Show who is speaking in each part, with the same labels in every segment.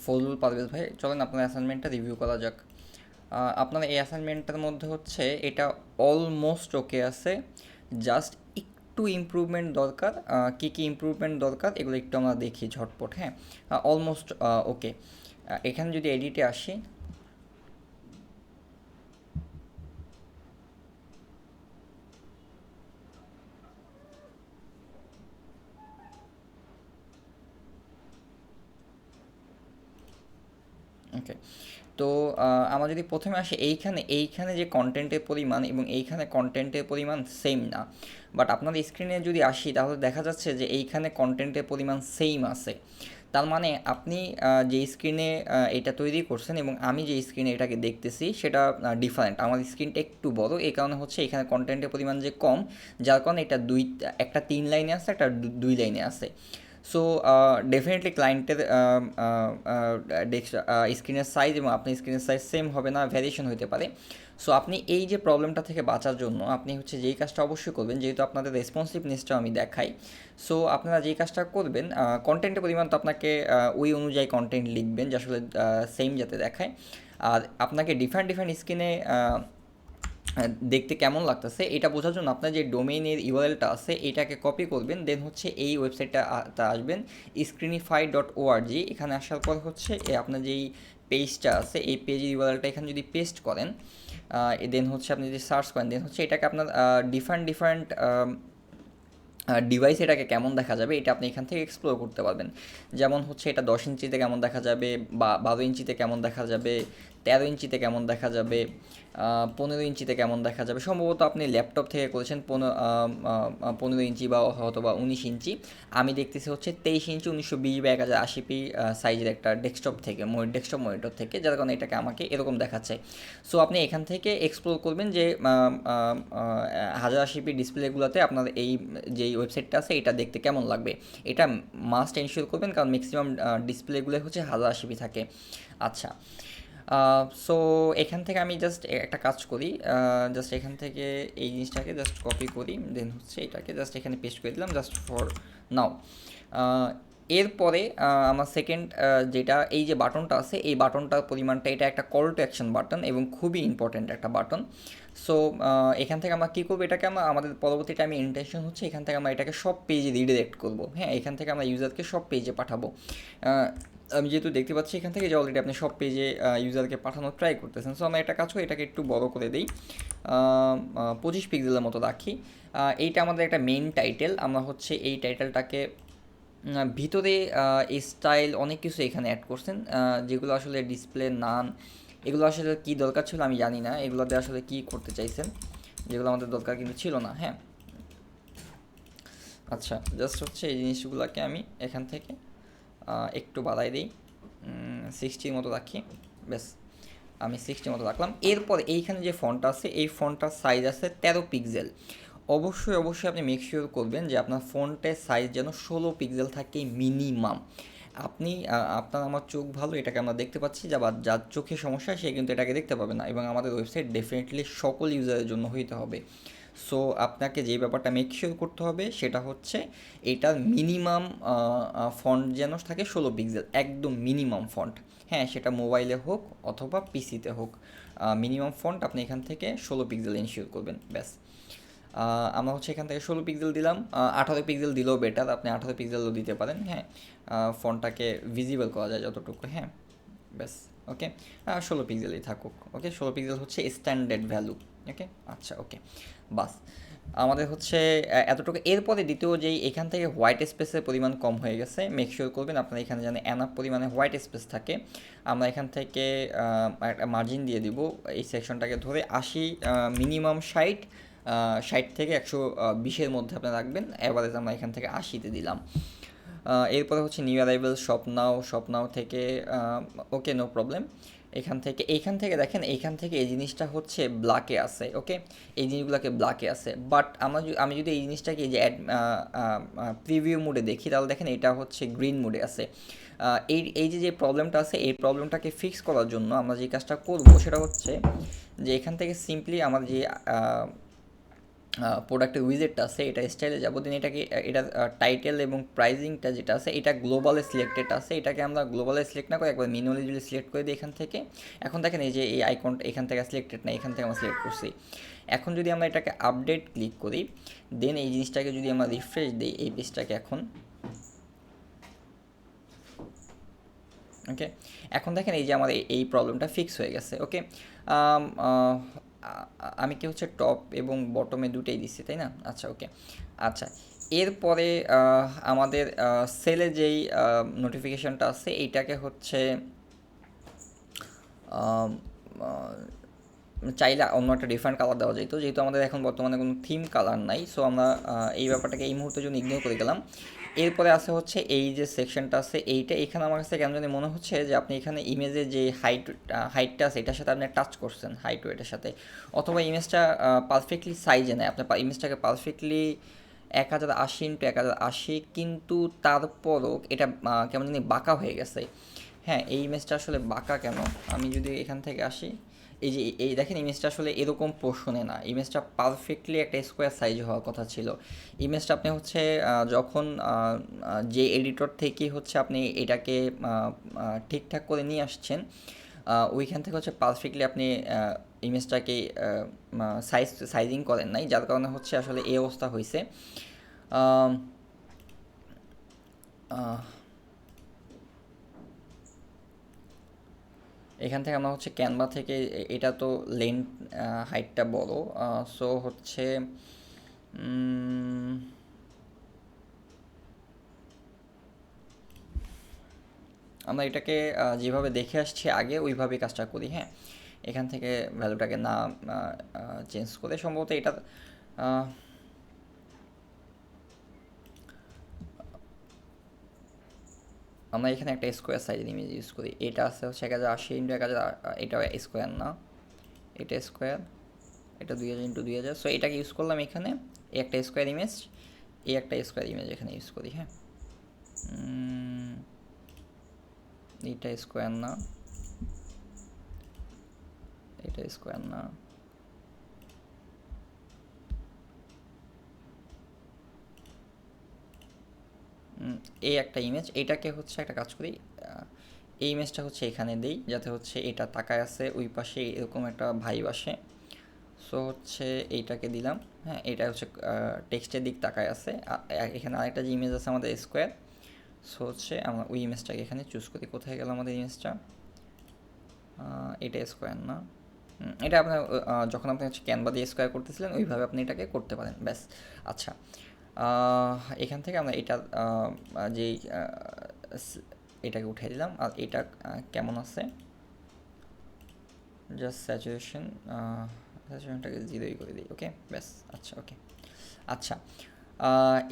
Speaker 1: ফজলুল পারভেজ ভাই, চলেন আপনার অ্যাসাইনমেন্টটা রিভিউ করা যাক। আপনার এই অ্যাসাইনমেন্টটার মধ্যে হচ্ছে এটা অলমোস্ট ওকে আছে, জাস্ট একটু ইমপ্রুভমেন্ট দরকার। কী কী ইমপ্রুভমেন্ট দরকার এগুলো একটু আমরা দেখি ঝটপট। হ্যাঁ, অলমোস্ট ওকে। এখানে যদি এডিটে আসি, ওকে। তো আমরা যদি প্রথমে আসি, এইখানে যে কন্টেন্টের পরিমাণ এবং এইখানে কন্টেন্টের পরিমাণ সেম না। বাট আপনার স্ক্রিনে যদি আসি তাহলে দেখা যাচ্ছে যে এইখানে কন্টেন্টের পরিমাণ সেম আছে। তার মানে আপনি যে স্ক্রিনে এটা তৈরি করছেন এবং আমি যে স্ক্রিনে এটাকে দেখতেছি সেটা ডিফারেন্ট। আমার স্ক্রিনটা একটু বড়, এই কারণে হচ্ছে এখানে কন্টেন্টের পরিমাণ যে কম, যার কারণে এটা একটা 3 লাইনে আছে, একটা 2 লাইনে আছে। সো ডেফিনেটলি ক্লায়েন্টের স্ক্রিনের সাইজ এবং আপনার স্ক্রিনের সাইজ সেম হবে না, ভ্যারিয়েশন হতে পারে। সো আপনি এই যে প্রবলেমটা থেকে বাঁচার জন্য আপনি হচ্ছে যেই কাজটা অবশ্যই করবেন, যেহেতু আপনাদের রেসপন্সিভনেসটাও আমি দেখাই। সো আপনারা যেই কাজটা করবেন, কন্টেন্টের পরিমাণ তো আপনাকে ওই অনুযায়ী কন্টেন্ট লিখবেন যে আসলে সেম যাতে দেখায়। আর আপনাকে ডিফারেন্ট ডিফারেন্ট স্ক্রিনে দেখতে কেমন লাগতেছে এটা বোঝার জন্য আপনার যে ডোমেইনের ইউআরএলটা আছে এটাকে কপি করবেন, দেন হচ্ছে এই ওয়েবসাইটটা আসবেন screenify.org। এখানে আসার পর হচ্ছে আপনার যেই পেজটা আছে এই পেজের ইউআরএলটা এখানে যদি পেস্ট করেন, দেন হচ্ছে আপনি যদি সার্চ করেন, দেন হচ্ছে এটাকে আপনার ডিফারেন্ট ডিফারেন্ট ডিভাইস এটাকে কেমন দেখা যাবে এটা আপনি এখান থেকে এক্সপ্লোর করতে পারবেন। যেমন হচ্ছে এটা 10 ইঞ্চিতে কেমন দেখা যাবে, বা 12 ইঞ্চিতে কেমন দেখা যাবে, 13 ইঞ্চিতে কেমন দেখা যাবে, 15 ইঞ্চিতে কেমন দেখা যাবে। সম্ভবত আপনি ল্যাপটপ থেকে করেছেন 15 ইঞ্চি বা হয়তো বা 19 ইঞ্চি। আমি দেখতেছি হচ্ছে 23 ইঞ্চি 1920 বা 1080p সাইজের একটা ডেস্কটপ থেকে, ডেস্কটপ মনিটর থেকে, যার কারণে এটাকে আমাকে এরকম দেখাচ্ছে। সো আপনি এখান থেকে এক্সপ্লোর করবেন যে 1080p ডিসপ্লেগুলোতে আপনার এই যেই ওয়েবসাইটটা আছে এটা দেখতে কেমন লাগবে। এটা মাস্ট এনশিওর করবেন, কারণ ম্যাক্সিমাম ডিসপ্লেগুলো হচ্ছে 1080p থাকে। আচ্ছা, সো এখান থেকে আমি জাস্ট একটা কাজ করি, জাস্ট এখান থেকে এই জিনিসটাকে জাস্ট কপি করি, দেন হচ্ছে এটাকে জাস্ট এখানে পেস্ট করে দিলাম জাস্ট ফর নাও। এরপরে আমার সেকেন্ড যেটা এই যে বাটনটা আছে এই বাটনটার পরিমাণটা, এটা একটা কল টু অ্যাকশন বাটন এবং খুবই ইম্পর্ট্যান্ট একটা বাটন। সো এখান থেকে আমরা কী করবো, এটাকে আমাদের পরবর্তী টাইমে ইন্টেনশন হচ্ছে এখান থেকে আমরা এটাকে সব পেজে রিডিরেক্ট করবো। হ্যাঁ, এখান থেকে আমরা ইউজারকে সব পেজে পাঠাবো। আমি যেহেতু দেখতে পাচ্ছি এখান থেকে যে অলরেডি আপনি সব পেজে ইউজারকে পাঠানোর ট্রাই করতেছেন। সো আমরা একটা কাজ করি, এটাকে একটু বড় করে দিই, 25 পিক্সেলের মতো রাখি। এইটা আমাদের একটা মেইন টাইটেল। আমরা হচ্ছে এই টাইটেলটাকে ভিতরে স্টাইল অনেক কিছু এখানে অ্যাড করছেন, যেগুলো আসলে ডিসপ্লে নান। এগুলো আসলে কী দরকার ছিল আমি জানি না, এগুলোতে আসলে কী করতে চাইছেন, যেগুলো আমাদের দরকার কিন্তু ছিল না। হ্যাঁ, আচ্ছা, জাস্ট হচ্ছে এই জিনিসগুলোকে আমি এখান থেকে একটু বাড়াই দিই, 60 মতো রাখি। বেশ, আমি 60 মতো রাখলাম। এরপর এইখানে যে ফন্টটা আছে এই ফন্টটার সাইজ আছে 13 পিক্সেল। অবশ্যই অবশ্যই আপনি মেক শিওর করবেন যে আপনার ফন্টের সাইজ যেন 16 পিক্সেল থাকে মিনিমাম। আপনি আপনার আমার চোখ ভালো, এটাকে আমরা দেখতে পাচ্ছি, যা বা যার চোখে সমস্যা সে কিন্তু এটাকে দেখতে পাবে না, এবং আমাদের ওয়েবসাইট ডেফিনেটলি সকল ইউজারের জন্য হইতে হবে। সো আপনাকে যেই ব্যাপারটা মেক শিওর করতে হবে সেটা হচ্ছে এটার মিনিমাম ফন্ট যেন থাকে 16 পিক্সেল, একদম মিনিমাম ফন্ট। হ্যাঁ, সেটা মোবাইলে হোক অথবা পিসিতে হোক, মিনিমাম ফন্ট আপনি এখান থেকে 16 পিক্সেল এনশিওর করবেন। ব্যাস, আমরা হচ্ছে এখান থেকে 16 পিক্সেল দিলাম। 18 পিক্সেল দিলেও বেটার, আপনি 18 পিক্সেলও দিতে পারেন। হ্যাঁ, ফন্টটাকে ভিজিবল করা যায় যতটুকু। হ্যাঁ, ব্যাস, ওকে, 16 পিক্সেলই থাকুক। ওকে, 16 পিক্সেল হচ্ছে স্ট্যান্ডার্ড ভ্যালু। ওকে, আচ্ছা, ওকে, বাস, আমাদের হচ্ছে এতটুকু। এরপরে দ্বিতীয় যেই এখান থেকে হোয়াইট স্পেসের পরিমাণ কম হয়ে গেছে, মেক শিওর করবেন আপনার এখানে যেন এনাফ পরিমাণে হোয়াইট স্পেস থাকে। আমরা এখান থেকে একটা মার্জিন দিয়ে দিব এই সেকশনটাকে ধরে 80, মিনিমাম 60, 60 থেকে 120-এর মধ্যে আপনি রাখবেন। অ্যাভারেজ আমরা এখান থেকে 80-তে দিলাম। এরপরে হচ্ছে নিউ অ্যারাইভেল শপ নাও থেকে ওকে, নো প্রবলেম। এইখান থেকে দেখেন, এইখান থেকে এই জিনিসটা হচ্ছে ব্ল্যাকে আছে। ওকে, এই জিনিসগুলোকে ব্ল্যাকে আছে, বাট আমি যদি এই জিনিসটাকে এই যে প্রিভিউ মোডে দেখি তাহলে দেখেন এটা হচ্ছে গ্রিন মোডে আছে। এই যে প্রবলেমটা আছে এই প্রবলেমটাকে ফিক্স করার জন্য আমরা যে কাজটা করব সেটা হচ্ছে যে এখান থেকে সিম্পলি আমার যে প্রোডাক্টের উইজেটটা আছে এটা স্টাইলে যাবো, দেন এটাকে এটা টাইটেল এবং প্রাইজিংটা যেটা আছে এটা গ্লোবালে সিলেক্টেড আছে, এটাকে আমরা গ্লোবালে সিলেক্ট না করে একবার ম্যানুয়ালি যদি সিলেক্ট করে দিই এখান থেকে, এখন দেখেন এই যে এই আইকনটা এখান থেকে সিলেক্টেড না, এখান থেকে আমরা সিলেক্ট করছি। এখন যদি আমরা এটাকে আপডেট ক্লিক করি, দেন এই জিনিসটাকে যদি আমরা রিফ্রেশ দিই এই পেজটাকে এখন, ওকে এখন দেখেন এই যে আমার এই প্রবলেমটা ফিক্স হয়ে গেছে। ওকে আমি কি হচ্ছে টপ এবং বটমে দুটোই দিচ্ছি তাই না? আচ্ছা ওকে। আচ্ছা এরপরে আমাদের সেলে যেই নোটিফিকেশনটা আছে এইটাকে হচ্ছে চাইলে অন্য একটা ডিফারেন্ট কালার দেওয়া যেত, যেহেতু আমাদের এখন বর্তমানে কোনো থিম কালার নাই, সো আমরা এই ব্যাপারটাকে এই মুহূর্তের জন্য ইগনোর করে গেলাম। এরপরে আছে হচ্ছে এই যে সেকশনটা আছে এইটা, এখানে আমার কাছে কেন জানি মনে হচ্ছে যে আপনি এখানে ইমেজের যে হাইটটা আছে এটার সাথে আপনি টাচ করছেন, হাইট ওয়েটের সাথে, অথবা ইমেজটা পারফেক্টলি সাইজে নেয়, আপনার ইমেজটাকে পারফেক্টলি 1080x1080, কিন্তু তারপরও এটা কেমন জানি বাঁকা হয়ে গেছে। হ্যাঁ এই ইমেজটা আসলে বাঁকা কেন, আমি যদি এখান থেকে আসি, এই যে এই দেখেন ইমেজটা আসলে এরকম পোর্শনে না, ইমেজটা পারফেক্টলি একটা স্কোয়ার সাইজ হওয়ার কথা ছিল। ইমেজটা আপনি হচ্ছে যখন যে এডিটর থেকে হচ্ছে আপনি এটাকে ঠিকঠাক করে নিয়ে আসছেন, ওইখান থেকে হচ্ছে পারফেক্টলি আপনি ইমেজটাকে সাইজিং করেন নাই, যার কারণে হচ্ছে আসলে এই অবস্থা হয়েছে। এখান থেকে আমরা হচ্ছে ক্যানভা থেকে এটা তো লেন্থ হাইটটা বড়, সো হচ্ছে আমরা এটাকে যেভাবে দেখে আসছি আগে ওইভাবেই কাজটা করি। হ্যাঁ এখান থেকে ভ্যালুটাকে না চেঞ্জ করে, সম্ভবত এটা আমরা এখানে একটা স্কোয়ার সাইজের ইমেজ ইউজ করি, এটা আছে হচ্ছে 1080x1000, এটা স্কোয়ার না, এটা স্কোয়ার, এটা 2000x2000, সো এটাকে ইউজ করলাম এখানে, এই একটা স্কোয়ার ইমেজ, এই একটা স্কোয়ার ইমেজ এখানে ইউজ করি। হ্যাঁ এটা স্কোয়ার না, এটা স্কোয়ার না, এই একটা ইমেজ, এটাকে হচ্ছে একটা কাজ করি, এই ইমেজটা হচ্ছে এখানে দিই যাতে হচ্ছে এটা তাকায় আছে ওই পাশে এরকম একটা ভাইব আসে। সো হচ্ছে এইটাকে দিলাম, হ্যাঁ এটা হচ্ছে টেক্সটের দিক তাকায় আছে। এখানে আরেকটা যে ইমেজ আছে আমাদের স্কোয়ার, সো হচ্ছে আমরা ওই ইমেজটাকে এখানে চুজ করি। কোথায় গেল আমাদের ইমেজটা? এটা স্কোয়ার না, এটা আপনার যখন আপনি হচ্ছে ক্যানভা দিয়ে স্কোয়ার করতেছিলেন ওইভাবে আপনি এটাকে করতে পারেন, ব্যাস। আচ্ছা এখান থেকে আমরা এটা যেই এটাকে উঠিয়ে দিলাম, আর এটা কেমন আছে জাস্ট স্যাচুরেশনটাকে 0ই করে দিই। ওকে ব্যাস, আচ্ছা ওকে। আচ্ছা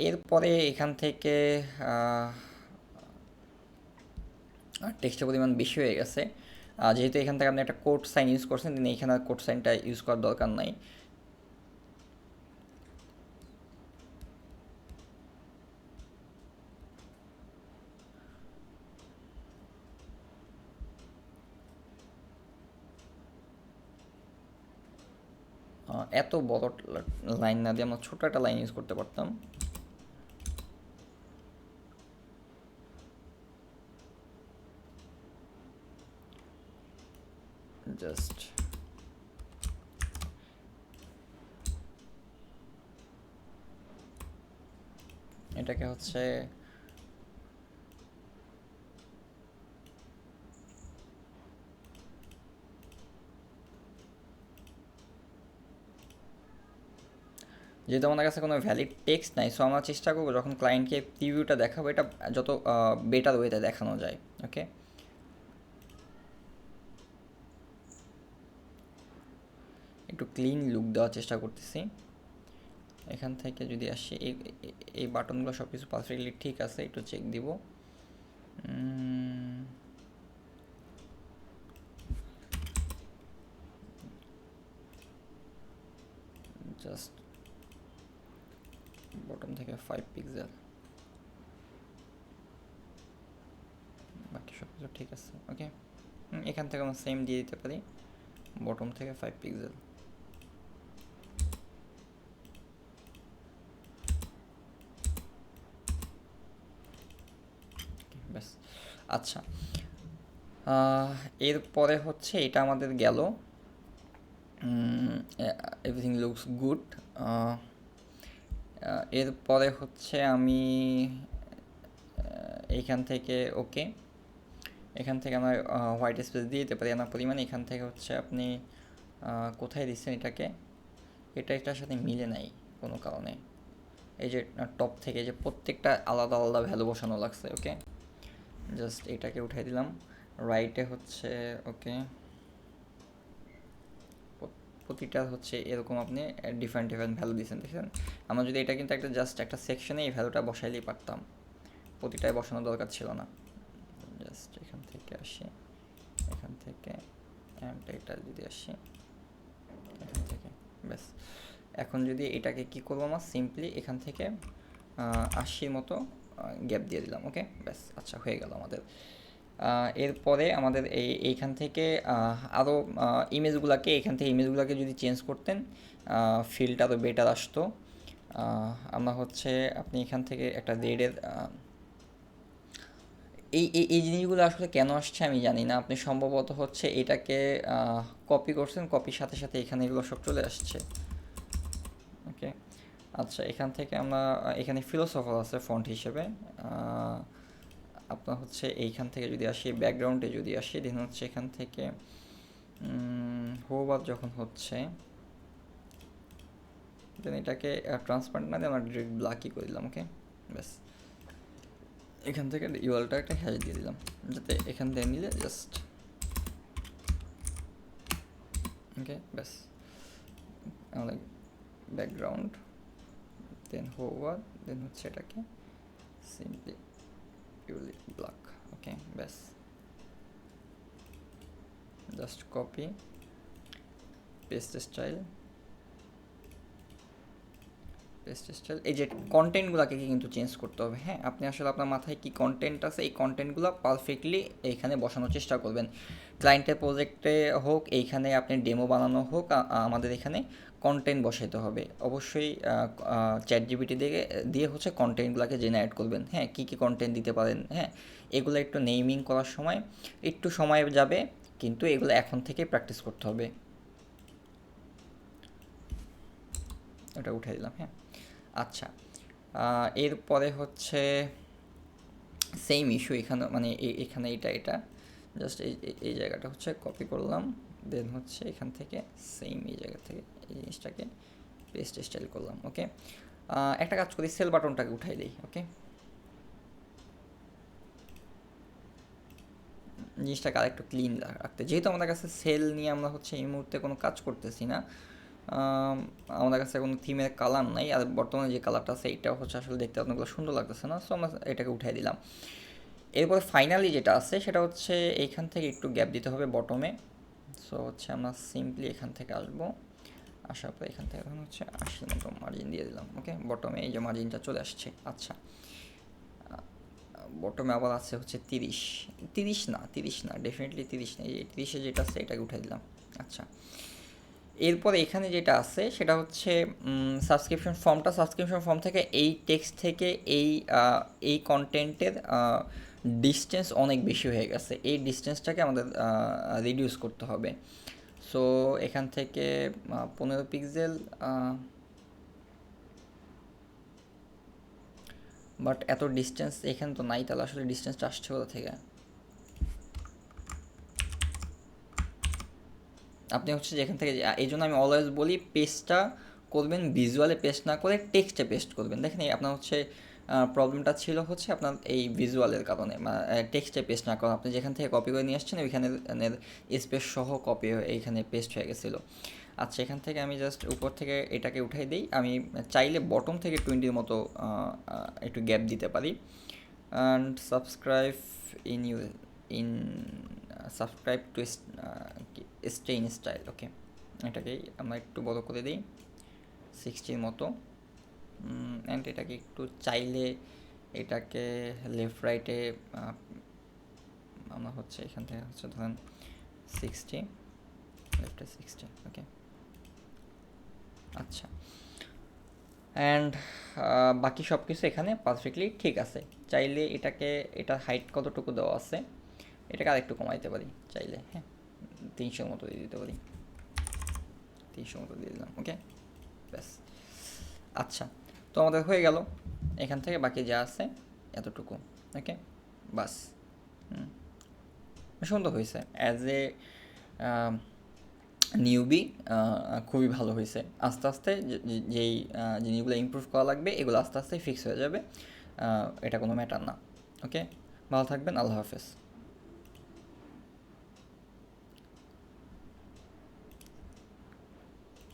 Speaker 1: এরপরে এখান থেকে টেক্সটের পরিমাণ বেশি হয়ে গেছে, যেহেতু এখান থেকে আপনি একটা কোড সাইন ইউজ করছেন, তিনি এখানে কোড সাইনটা ইউজ করার দরকার নাই। এত বড় লাইন না দিয়ে আমরা ছোটো একটা লাইন ইউজ করতে পারতাম। জাস্ট এটাকে হচ্ছে যেহেতু আমাদের কাছে কোনো ভ্যালিড টেক্সট নাই, সো আমরা চেষ্টা করবো যখন ক্লায়েন্টকে প্রিভিউটা দেখাবো এটা যত বেটার ওয়েতে দেখানো যায়। ওকে একটু ক্লিন লুক দেওয়ার চেষ্টা করতেছি। এখান থেকে যদি আসি এই বাটনগুলো সব কিছু পারফেক্টলি ঠিক আছে, একটু চেক দিব। জাস্ট বটম থেকে 5 পিক্সেল, বাকি সব কিছু ঠিক আছে। ওকে এখান থেকে আমরা সেম দিয়ে দিতে পারি, বটম থেকে 5 পিক্সেল। ব্যাস। আচ্ছা, এরপরে হচ্ছে এটা আমাদের গেল, এভরিথিং লুকস গুড। এরপরে হচ্ছে আমি এইখান থেকে ওকে, এখান থেকে আমরা হোয়াইট স্পেস দিয়ে দিতে পারি আনার পরিমাণে। এখান থেকে হচ্ছে আপনি কোথায় দিচ্ছেন এটাকে, এটার সাথে মিলে নাই কোনো কারণে। এই যে টপ থেকে যে প্রত্যেকটা আলাদা আলাদা ভ্যালু বসানো লাগছে। ওকে, জাস্ট এটাকে উঠাই দিলাম। রাইটে হচ্ছে ওকে, প্রতিটা হচ্ছে এরকম আপনি ডিফারেন্ট ডিফারেন্ট ভ্যালু দিয়েছেন, দেখছেন। আমরা যদি এটা কিন্তু একটা জাস্ট একটা সেকশনে এই ভ্যালুটা বসাইলেই পারতাম, প্রতিটায় বসানোর দরকার ছিল না। জাস্ট এখান থেকে আসি, এখান থেকে এটা যদি আসি এখান থেকে, ব্যাস। এখন যদি এটাকে কি করবো, আমার সিম্পলি এখান থেকে 80 মতো গ্যাপ দিয়ে দিলাম। ওকে, ব্যাস। আচ্ছা, হয়ে গেল আমাদের। এরপরে আমাদের এইখান থেকে আরও ইমেজগুলোকে যদি চেঞ্জ করতেন, ফিলটা আরও বেটার আসতো। আমরা হচ্ছে আপনি এখান থেকে একটা রেডের এই জিনিসগুলো আসলে কেন আসছে আমি জানি না। আপনি সম্ভবত হচ্ছে এটাকে কপি করছেন, কপির সাথে সাথে এখানে এগুলো সব চলে আসছে। ওকে, আচ্ছা, এখান থেকে আমরা এখানে ফিলোসফার আছে ফন্ট হিসেবে। আপনার হচ্ছে এইখান থেকে যদি আসি, ব্যাকগ্রাউন্ডে যদি আসি, দেন হচ্ছে এখান থেকে হোভার যখন হচ্ছে, দেন এটাকে ট্রান্সপারেন্ট না দিয়ে আমরা ডিরেক্ট ব্ল্যাকই করে দিলাম। ওকে, ব্যাস। এখান থেকে ইউআরটা একটা হ্যাশ দিয়ে দিলাম, যাতে এখান থেকে নিলে জাস্ট ওকে, ব্যাস। আমাদের ব্যাকগ্রাউন্ড, দেন হোভার, দেন হচ্ছে এটাকে সিম্পলি পিউরলি ব্ল্যাক। ওকে, ব্যাস। জাস্ট কপি, পেস্ট স্টাইল, এই যে কন্টেন্টগুলোকে কিন্তু চেঞ্জ করতে হবে। হ্যাঁ, আপনি আসলে আপনার মাথায় কি কন্টেন্ট আছে, এই কন্টেন্টগুলো পারফেক্টলি এইখানে বসানোর চেষ্টা করবেন। ক্লায়েন্টের প্রজেক্টে হোক, এইখানে আপনি ডেমো বানানো হোক, আমাদের এখানে কন্টেন্ট বসাইতে হবে অবশ্যই। চ্যাট জিপিটি দিয়ে হচ্ছে কন্টেন্টগুলোকে জেনারেট করবেন। হ্যাঁ, কী কী কন্টেন্ট দিতে পারেন, হ্যাঁ, এগুলো একটু নেইমিং করার সময় একটু সময় যাবে, কিন্তু এগুলো এখন থেকেই প্র্যাকটিস করতে হবে। ওটা উঠে দিলাম। হ্যাঁ, আচ্ছা, এরপরে হচ্ছে সেম ইস্যু এখানে, মানে এখানে এটা জাস্ট এই জায়গাটা হচ্ছে কপি করলাম, দেন হচ্ছে এখান থেকে সেম এই জায়গা থেকে এই জিনিসটাকে পেস্ট স্টাইল করলাম। ওকে, একটা কাজ করি, সেল বাটনটাকে উঠাই দিই। ওকে, জিনিসটাকে আরেকটু ক্লিন রাখতে, যেহেতু আমাদের কাছে সেল নিয়ে আমরা হচ্ছে এই মুহূর্তে কোনো কাজ করতেছি না, আমাদের কাছে কোনো থিমের কালার নাই, আর বর্তমানে যে কালারটা আছে এইটাও হচ্ছে আসলে দেখতে অনেকগুলো সুন্দর লাগতেছে না, সো আমরা এটাকে উঠাই দিলাম। এরপরে ফাইনালি যেটা আছে সেটা হচ্ছে এইখান থেকে একটু গ্যাপ দিতে হবে বটমে। সো হচ্ছে আমরা সিম্পলি এখান থেকে আসবো, আসার পর এখান থেকে এখন হচ্ছে 80 মতো মার্জিন দিয়ে দিলাম। ওকে, বটমে এই যে মার্জিনটা চলে আসছে। আচ্ছা, বটমে আবার আছে হচ্ছে 30 না, ডেফিনেটলি 30 না, এই 30-এ যেটা আছে এটাকে উঠাই দিলাম। আচ্ছা, এরপর এখানে যেটা আছে সেটা হচ্ছে সাবস্ক্রিপশন ফর্ম থেকে এই টেক্সট থেকে এই কন্টেন্টের ডিস্টেন্স অনেক বেশি হয়ে গেছে, এই ডিস্টেন্সটাকে আমাদের রিডিউস করতে হবে। সো এখান থেকে 15 পিক্সেল, বাট এত ডিস্টেন্স এখানে তো নাই, তাহলে আসলে ডিস্টেন্সটা আসছে কোথা থেকে? আপনি হচ্ছে যেখান থেকে, এই জন্য আমি অলওয়েজ বলি পেস্টটা করবেন ভিজুয়ালে পেস্ট না করে টেক্সটে পেস্ট করবেন। দেখেন আপনার হচ্ছে প্রবলেমটা ছিল হচ্ছে আপনার এই ভিজুয়ালের কারণে, টেক্সটে পেস্ট না করা, আপনি যেখান থেকে কপি করে নিয়ে আসছেন ওইখানে স্পেস সহ কপি হয়ে এইখানে পেস্ট হয়ে গেছিলো। আচ্ছা, এখান থেকে আমি জাস্ট উপর থেকে এটাকে উঠাই দিই, আমি চাইলে বটম থেকে 20-র মতো একটু গ্যাপ দিতে পারি। And subscribe in subscribe to stay in style. Okay, এটাকেই আমরা একটু বড় করে দিই 60-র মতো। অ্যান্ড এটাকে একটু চাইলে এটাকে লেফট রাইটে আমরা হচ্ছে এখান থেকে হচ্ছে ধরেন 60, লেফটে 60। ওকে, আচ্ছা, অ্যান্ড বাকি সব কিছু এখানে পারফেক্টলি ঠিক আছে। চাইলে এটার হাইট কতটুকু দেওয়া আছে এটাকে আরেকটু কমাইতে পারি চাইলে, হ্যাঁ 300 মতো দিয়ে দিতে পারি, 300 মতো দিয়ে দিলাম, ওকে ব্যাস। আচ্ছা, তো আমাদের হয়ে গেল, এখান থেকে বাকি যা আছে এতটুকু, ওকে বাস। সুন্দর হয়েছে, অ্যাজ এ নিউবি খুবই ভালো হয়েছে। আস্তে আস্তে যেই জিনিসগুলো ইমপ্রুভ করা লাগবে এগুলো আস্তে আস্তে ফিক্স হয়ে যাবে, এটা কোনো ম্যাটার না। ওকে, ভালো থাকবেন, আল্লাহ হাফেজ।